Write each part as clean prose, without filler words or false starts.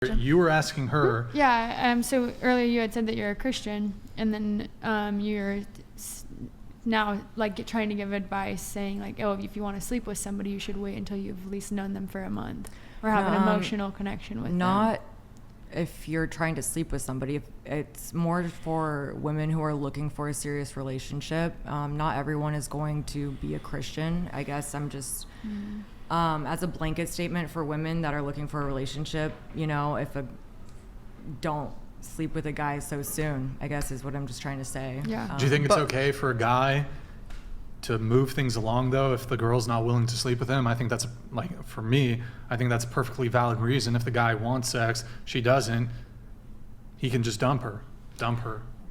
You were asking her. Yeah. So earlier you had said that you're a Christian, and then you're now like trying to give advice, saying like, oh, if you want to sleep with somebody, you should wait until you've at least known them for a month or have an emotional connection with them. Not if you're trying to sleep with somebody. It's more for women who are looking for a serious relationship. Not everyone is going to be a Christian. I guess I'm just. As a blanket statement for women that are looking for a relationship, don't sleep with a guy so soon, I guess is what I'm just trying to say. Yeah. Do you think it's okay for a guy to move things along, though, if the girl's not willing to sleep with him? I think that's, for me, I think that's a perfectly valid reason. If the guy wants sex, she doesn't, he can just dump her,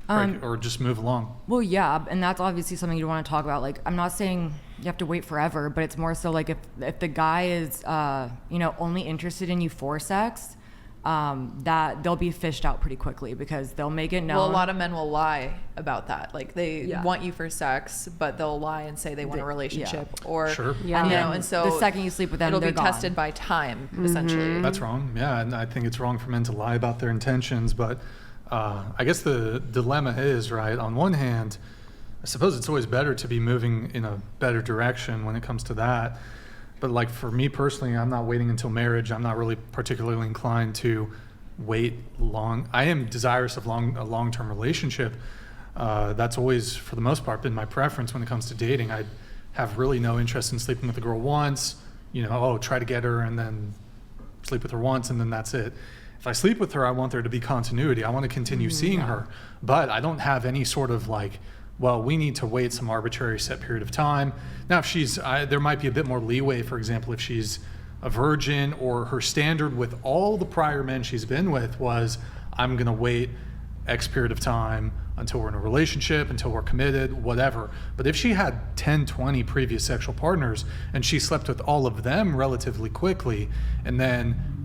or just move along. Well, yeah, and that's obviously something you want to talk about. Like, I'm not saying you have to wait forever, but it's more so like if the guy is, only interested in you for sex, that they'll be fished out pretty quickly because they'll make it known. Well, a lot of men will lie about that. Like they want you for sex, but they'll lie and say they want a relationship and so the second you sleep with them, it'll they're be tested by time, essentially. That's wrong. Yeah, and I think it's wrong for men to lie about their intentions, but I guess the dilemma is, right, on one hand, I suppose it's always better to be moving in a better direction when it comes to that. But like for me personally, I'm not waiting until marriage. I'm not really particularly inclined to wait long. I am desirous of a long-term relationship. That's always, for the most part, been my preference when it comes to dating. I have really no interest in sleeping with a girl once, try to get her and then sleep with her once and then that's it. If I sleep with her, I want there to be continuity. I want to continue seeing her, but I don't have any sort of we need to wait some arbitrary set period of time. Now, if there might be a bit more leeway, for example, if she's a virgin or her standard with all the prior men she's been with was, I'm going to wait X period of time until we're in a relationship, until we're committed, whatever. But if she had 10, 20 previous sexual partners and she slept with all of them relatively quickly, and then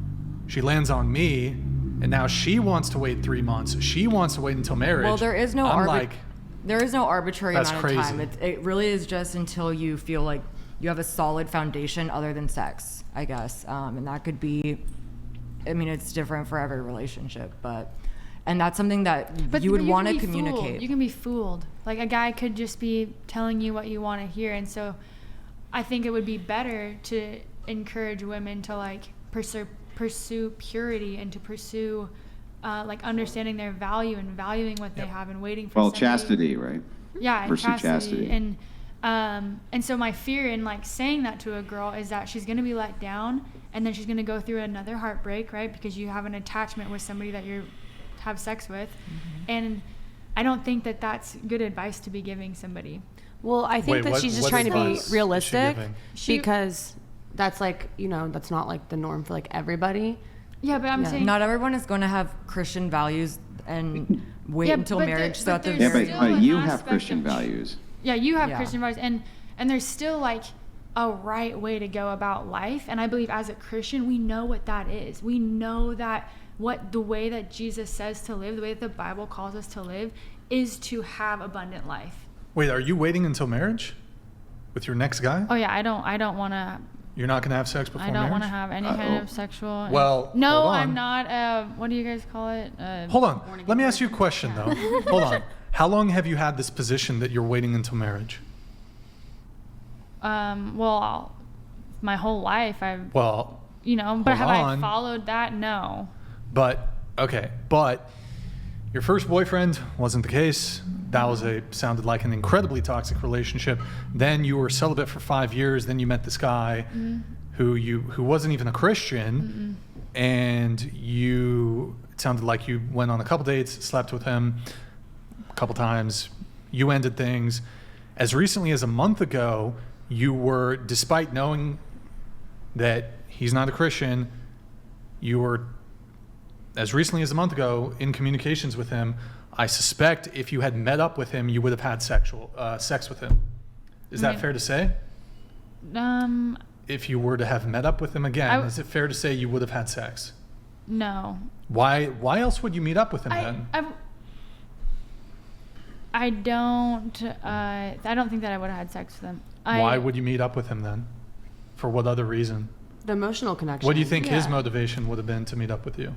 she lands on me, and now she wants to wait 3 months, she wants to wait until marriage. Well, there is no arbitrary amount of time. It really is just until you feel like you have a solid foundation other than sex, I guess. And that could be, it's different for every relationship, and that's something that you would want to communicate. You can be fooled. Like a guy could just be telling you what you want to hear. And so I think it would be better to encourage women to pursue purity and to pursue understanding their value and valuing what they have and waiting for somebody. Chastity, right? Yeah, pursue chastity. And so my fear in saying that to a girl is that she's going to be let down and then she's going to go through another heartbreak, right? Because you have an attachment with somebody that you have sex with. And I don't think that that's good advice to be giving somebody. Well, I think that she's just trying to be realistic because that's that's not the norm for everybody. Yeah, but I'm saying not everyone is going to have Christian values and wait until marriage. But you have Christian values. Yeah, you have Christian values, and there's still a right way to go about life. And I believe as a Christian, we know what that is. We know that the way that Jesus says to live, the way that the Bible calls us to live, is to have abundant life. Wait, are you waiting until marriage with your next guy? Oh yeah, I don't want to. You're not going to have sex before marriage? I don't want to have any kind of sexual... Well, no, I'm not... what do you guys call it? Hold on. Let me ask you a question, though. Hold on. How long have you had this position that you're waiting until marriage? Well, my whole life I've... Well, but have I followed that? No. But your first boyfriend wasn't the case. That sounded like an incredibly toxic relationship. Then you were celibate for 5 years. Then you met this guy who wasn't even a Christian, and it sounded like you went on a couple dates, slept with him a couple times. You ended things. As recently as a month ago, you were, despite knowing that he's not a Christian, you were, as recently as a month ago, in communications with him. I suspect if you had met up with him, you would have had sex with him. Is that fair to say? If you were to have met up with him again, is it fair to say you would have had sex? No. Why else would you meet up with him then? I don't think that I would have had sex with him. Why would you meet up with him then? For what other reason? The emotional connection. What do you think his motivation would have been to meet up with you?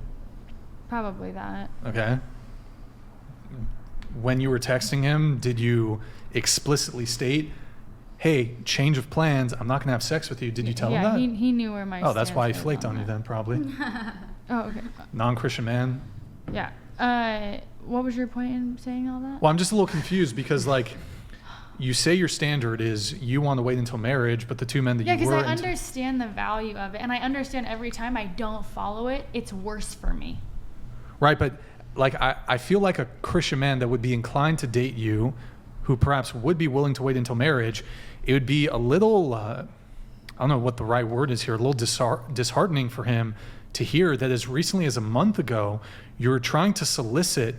Probably that. Okay. When you were texting him, did you explicitly state, hey, change of plans, I'm not going to have sex with you? Did you tell him that? Yeah, he knew where my that's why he stance flaked was on you then, probably. Oh, okay. Non-Christian man. Yeah. What was your point in saying all that? Well, I'm just a little confused because, like, you say your standard is you want to wait until marriage, but the two men that you were... Yeah, because I understand the value of it, and I understand every time I don't follow it, it's worse for me. Right, but, like, I feel like a Christian man that would be inclined to date you, who perhaps would be willing to wait until marriage, it would be a little, I don't know what the right word is here, a little disheartening for him to hear that as recently as a month ago, you were trying to solicit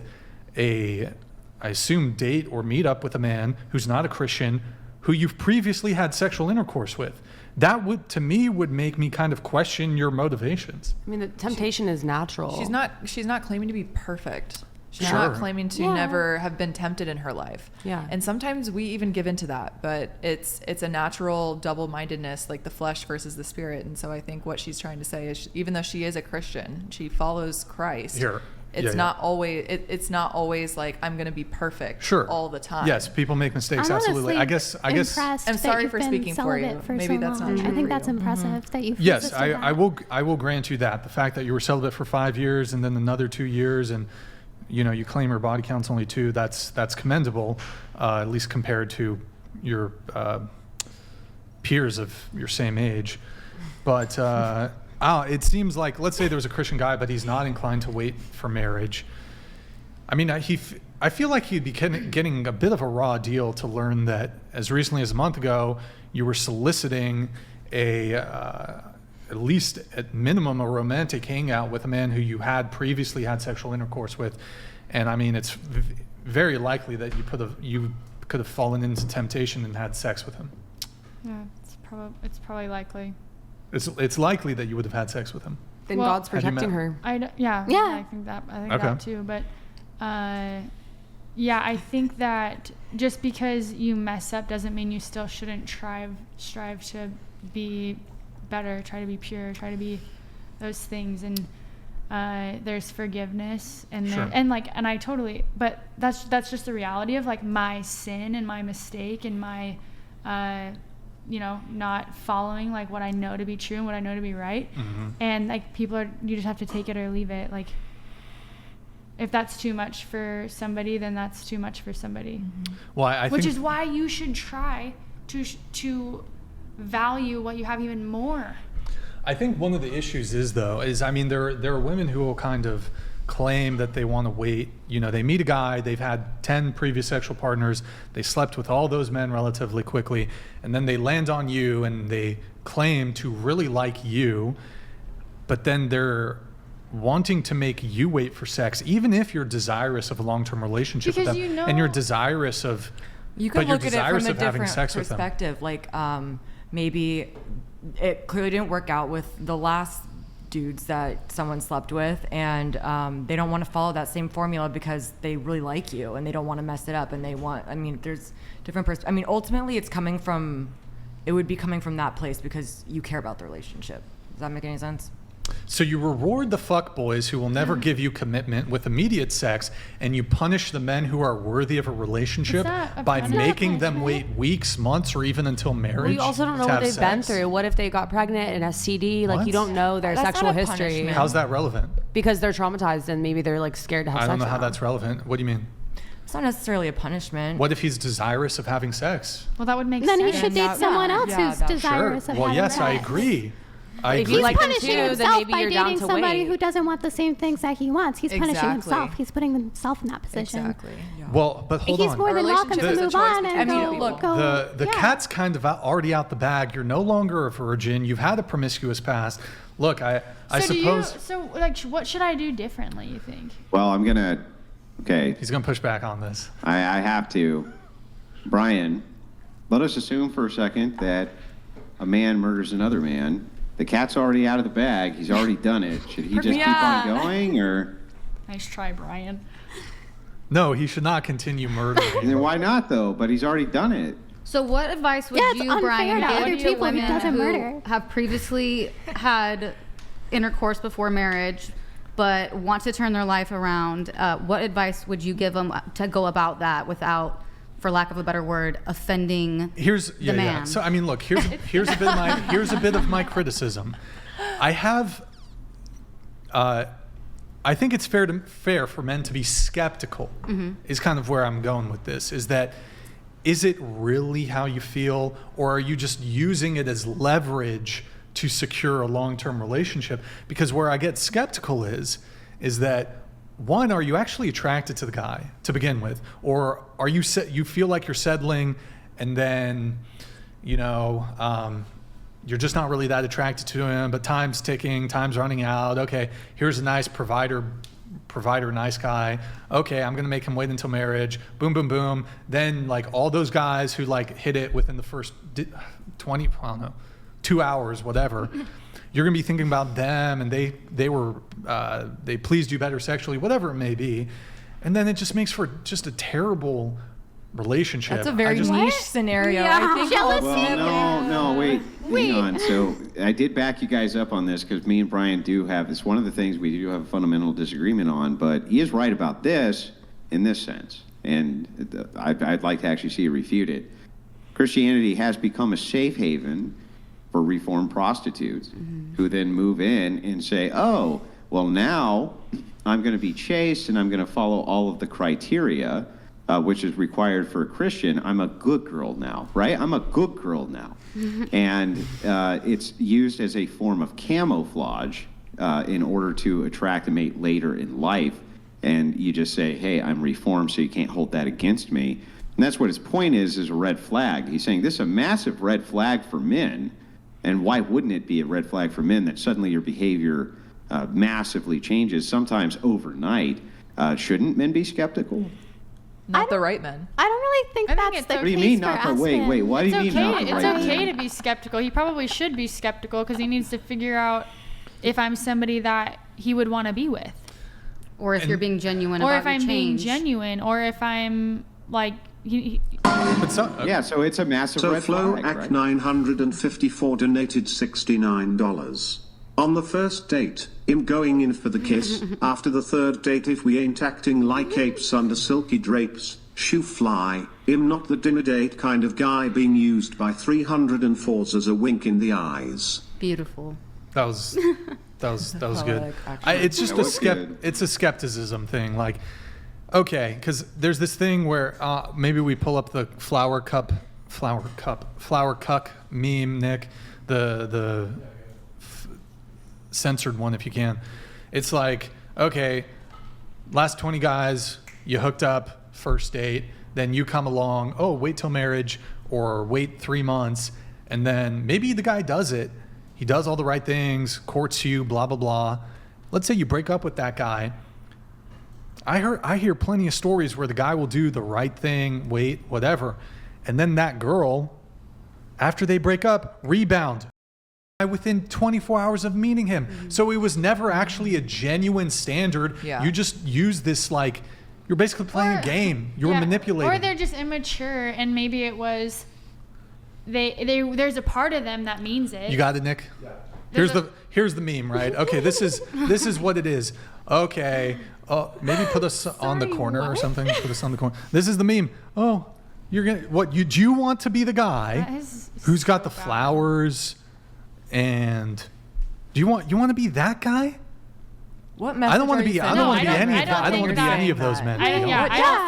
I assume, date or meet up with a man who's not a Christian, who you've previously had sexual intercourse with. That would, to me, would make me kind of question your motivations. I mean, the temptation is natural. She's not claiming to be perfect. She's Sure. not claiming to never have been tempted in her life. Yeah. And sometimes we even give into that, but it's a natural double-mindedness, like the flesh versus the spirit. And so I think what she's trying to say is, even though she is a Christian, she follows Christ. Here. It's not always. It's not always like I'm going to be perfect all the time. Yes, people make mistakes. Absolutely. I guess. I'm sorry for speaking for you. Maybe that's not true. I think that's impressive that you've. Yes, I will grant you that. The fact that you were celibate for 5 years and then another 2 years, and you claim your body count's only 2. That's commendable, at least compared to your peers of your same age. But. It seems like, let's say there was a Christian guy, but he's not inclined to wait for marriage. I mean, I feel like he'd be getting a bit of a raw deal to learn that as recently as a month ago, you were soliciting at least at minimum, a romantic hangout with a man who you had previously had sexual intercourse with. And I mean, it's very likely that you could have fallen into temptation and had sex with him. Yeah, it's probably likely. It's likely that you would have had sex with him. Then God's protecting her. I think that too. But I think that just because you mess up doesn't mean you still shouldn't strive to be better, try to be pure, try to be those things. And there's forgiveness and sure. and I totally. But that's just the reality of like my sin and my mistake and my. Not following like what I know to be true and what I know to be right. Mm-hmm. And like you just have to take it or leave it. Like if that's too much for somebody, then that's too much for somebody. Mm-hmm. Well, which is why you should try to value what you have even more. I think one of the issues is I mean, there are women who will kind of claim that they want to wait. They meet a guy, they've had 10 previous sexual partners, they slept with all those men relatively quickly, and then they land on you and they claim to really like you, but then they're wanting to make you wait for sex, even if you're desirous of a long-term relationship with them, and you're desirous of you could look at it from a different sex perspective. Like maybe it clearly didn't work out with the last dudes that someone slept with, and they don't want to follow that same formula because they really like you and they don't want to mess it up, and there's different ultimately it would be coming from that place because you care about the relationship. Does that make any sense? So you reward the fuckboys who will never give you commitment with immediate sex, and you punish the men who are worthy of a relationship by making them wait weeks, months, or even until marriage. Well, you also don't know what they've been through. What if they got pregnant and STD? Like, you don't know their sexual history. How's that relevant? Because they're traumatized and maybe they're like scared to have sex. I don't know how that's relevant. What do you mean? It's not necessarily a punishment. What if he's desirous of having sex? Well, that would make sense. Then he should date someone else who's desirous of having sex. Well, yes, I agree. He's punishing himself by dating somebody who doesn't want the same things that he wants. He's punishing himself. He's putting himself in that position. Exactly. Yeah. Well, but hold on. He's more than welcome to move on and go. The cat's kind of already out the bag. You're no longer a virgin. You've had a promiscuous past. Look, I suppose. What should I do differently, you think? Well, I'm gonna. Okay. He's gonna push back on this. I have to. Brian, let us assume for a second that a man murders another man. The cat's already out of the bag. He's already done it. Should he just keep on going, or? Nice try, Brian. No, he should not continue murdering. And then why not, though? But he's already done it. So what advice would you, Brian, give to women who have previously had intercourse before marriage? but want to turn their life around, what advice would you give them to go about that without, for lack of a better word, offending the man? Yeah. So I mean, look, here's a bit of my criticism. I think it's fair for men to be skeptical. Is kind of where I'm going with this. Is it really how you feel, or are you just using it as leverage to secure a long-term relationship? Because where I get skeptical is that, one, are you actually attracted to the guy to begin with, or are you feel like you're settling, and then you're just not really that attracted to him, but time's ticking, time's running out. Okay, here's a nice provider, nice guy. Okay, I'm gonna make him wait until marriage. Boom, boom, boom. Then like all those guys who like hit it within the first 2 hours, whatever. You're gonna be thinking about them, and they pleased you better sexually, whatever it may be, and then it just makes for just a terrible relationship. That's a very niche scenario. Yeah. I think Wait, hang on. So I did back you guys up on this because me and Brian do have, it's one of the things we do have a fundamental disagreement on, but he is right about this in this sense, and I'd like to actually see you refute it. Christianity has become a safe haven for reformed prostitutes who then move in and say, oh, well, now I'm going to be chaste and I'm going to follow all of the criteria which is required for a Christian. I'm a good girl now, right? I'm a good girl now. And it's used as a form of camouflage in order to attract a mate later in life. And you just say, hey, I'm reformed, so you can't hold that against me. And that's what his point is a red flag. He's saying this is a massive red flag for men. And why wouldn't it be a red flag for men that suddenly your behavior massively changes, sometimes overnight? Shouldn't men be skeptical? Not the right men. I don't really think that's the case. What do you mean not the wait? Why do you mean not the right men? It's okay to be skeptical. He probably should be skeptical because he needs to figure out if I'm somebody that he would want to be with, or if you're being genuine, or about if I'm your being change. genuine, or if I'm like. Yeah, so it's a massive red flag, Act right? 954 donated $69. On the first date, him going in for the kiss. After the third date, if we ain't acting like apes under silky drapes, shoo fly. Him not the dinner date kind of guy being used by 304s as a wink in the eyes. Beautiful. That was good. It's just it's a skepticism thing. Like, okay, because there's this thing where maybe we pull up the flower cuck meme, Nick, the censored one if you can. It's like, okay, last 20 guys, you hooked up, first date, then you come along, oh, wait till marriage, or wait 3 months, and then maybe the guy does it. He does all the right things, courts you, blah, blah, blah. Let's say you break up with that guy. I hear plenty of stories where the guy will do the right thing, wait, whatever, and then that girl, after they break up, rebound within 24 hours of meeting him. So it was never actually a genuine standard. Yeah. You just use this like, you're basically playing a game. You're manipulating. Or they're just immature, and maybe it was, there's a part of them that means it. You got it, Nick? Yeah. Here's the meme, right? Okay, this is what it is. Okay, maybe put us on the corner or something. Put us on the corner. This is the meme. Oh, you're gonna do you want to be the guy who's got the flowers, and do you want to be that guy? What message? I don't want to be any of those men. I don't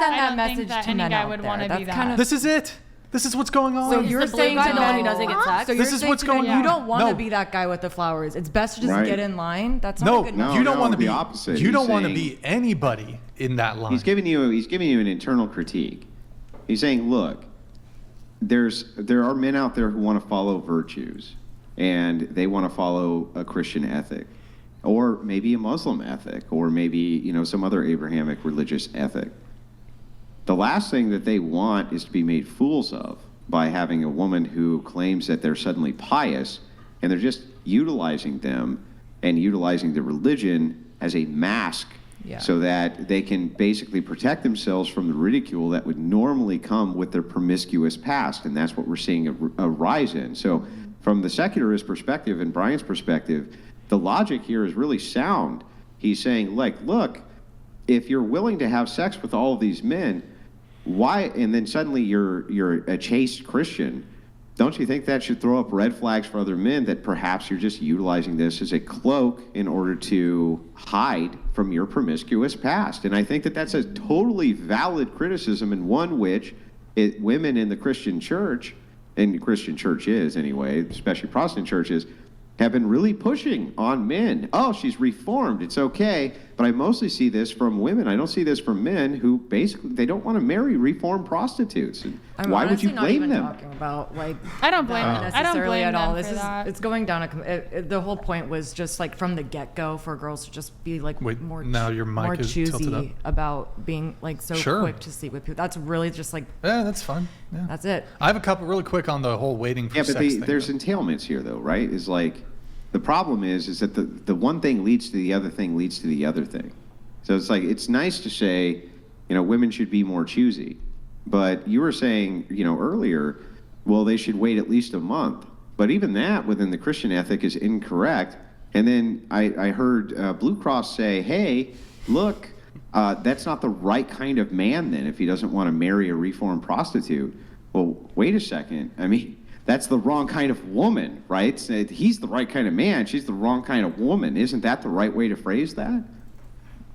send that message think that to any men guy out would there. want to be That's that. This is it. This is what's going on. So you're saying guy to man who men doesn't get sex? So This is what's going on. You don't want No. to be that guy with the flowers. It's best to just Right. get in line. That's not a good No. you don't want to the be opposite. You He's don't want to saying- be anybody in that line. He's giving you an internal critique. He's saying, look, there are men out there who want to follow virtues, and they want to follow a Christian ethic, or maybe a Muslim ethic, or maybe some other Abrahamic religious ethic. The last thing that they want is to be made fools of by having a woman who claims that they're suddenly pious, and they're just utilizing them and utilizing the religion as a mask so that they can basically protect themselves from the ridicule that would normally come with their promiscuous past. And that's what we're seeing a rise in. So from the secularist perspective and Brian's perspective, the logic here is really sound. He's saying, like, look, if you're willing to have sex with all of these men, why? And then suddenly you're a chaste Christian. Don't you think that should throw up red flags for other men that perhaps you're just utilizing this as a cloak in order to hide from your promiscuous past? And I think that that's a totally valid criticism, and one which women in the Christian church, and Christian churches anyway, especially Protestant churches, have been really pushing on men. Oh, she's reformed, it's okay. But I mostly see this from women. I don't see this from men who basically, they don't want to marry reformed prostitutes. And why would you blame them? Talking about, like, I don't blame them. I don't blame at all. them for that. It's going down the whole point was just like from the get-go for girls to just be like more choosy about being like so quick to sleep with people. That's really just like, yeah, that's fun. Yeah. That's it. I have a couple really quick on the whole waiting for sex thing. There's entailments here though, right? Is like, the problem is that the one thing leads to the other thing leads to the other thing. So it's like, it's nice to say, women should be more choosy. But you were saying, earlier, well, they should wait at least a month. But even that within the Christian ethic is incorrect. And then I heard Blue Cross say, hey, look, that's not the right kind of man then if he doesn't want to marry a reformed prostitute. Well, wait a second. I mean, that's the wrong kind of woman, right? He's the right kind of man. She's the wrong kind of woman. Isn't that the right way to phrase that?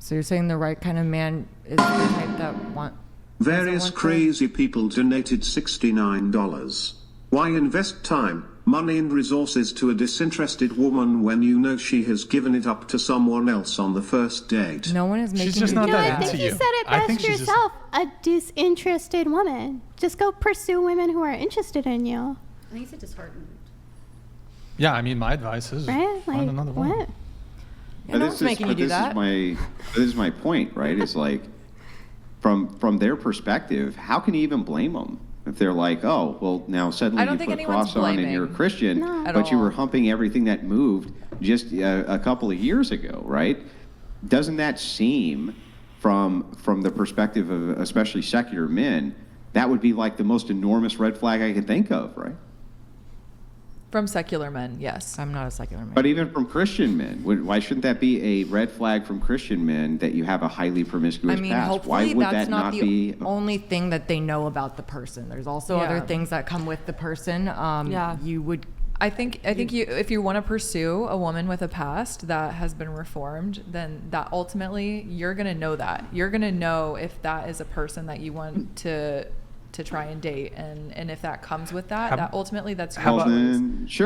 So you're saying the right kind of man is the type that Various crazy people donated $69. Why invest time, money and resources to a disinterested woman when you know she has given it up to someone else on the first date? No one is making She's just not that I think into you you. said it best yourself. A disinterested woman. Just go pursue women who are interested in you. I think it's disheartened. Yeah, I mean, my advice is find another woman. What? Yeah, no one's making you do that. This is my point, right? It's like, from their perspective, how can you even blame them? If they're like, oh, well, now suddenly you put a cross on and you're a Christian, but you were humping everything that moved just a couple of years ago, right? Doesn't that seem, from the perspective of especially secular men, that would be like the most enormous red flag I could think of, right? From secular men, yes. I'm not a secular man. But even from Christian men, why shouldn't that be a red flag from Christian men that you have a highly promiscuous past? Hopefully why would that's that not the be only thing that they know about the person. There's also other things that come with the person. You would. I think if you want to pursue a woman with a past that has been reformed, then that ultimately you're gonna know that. You're gonna know if that is a person that you want to try and date, and if that comes with that, that ultimately that's your choice. Sure.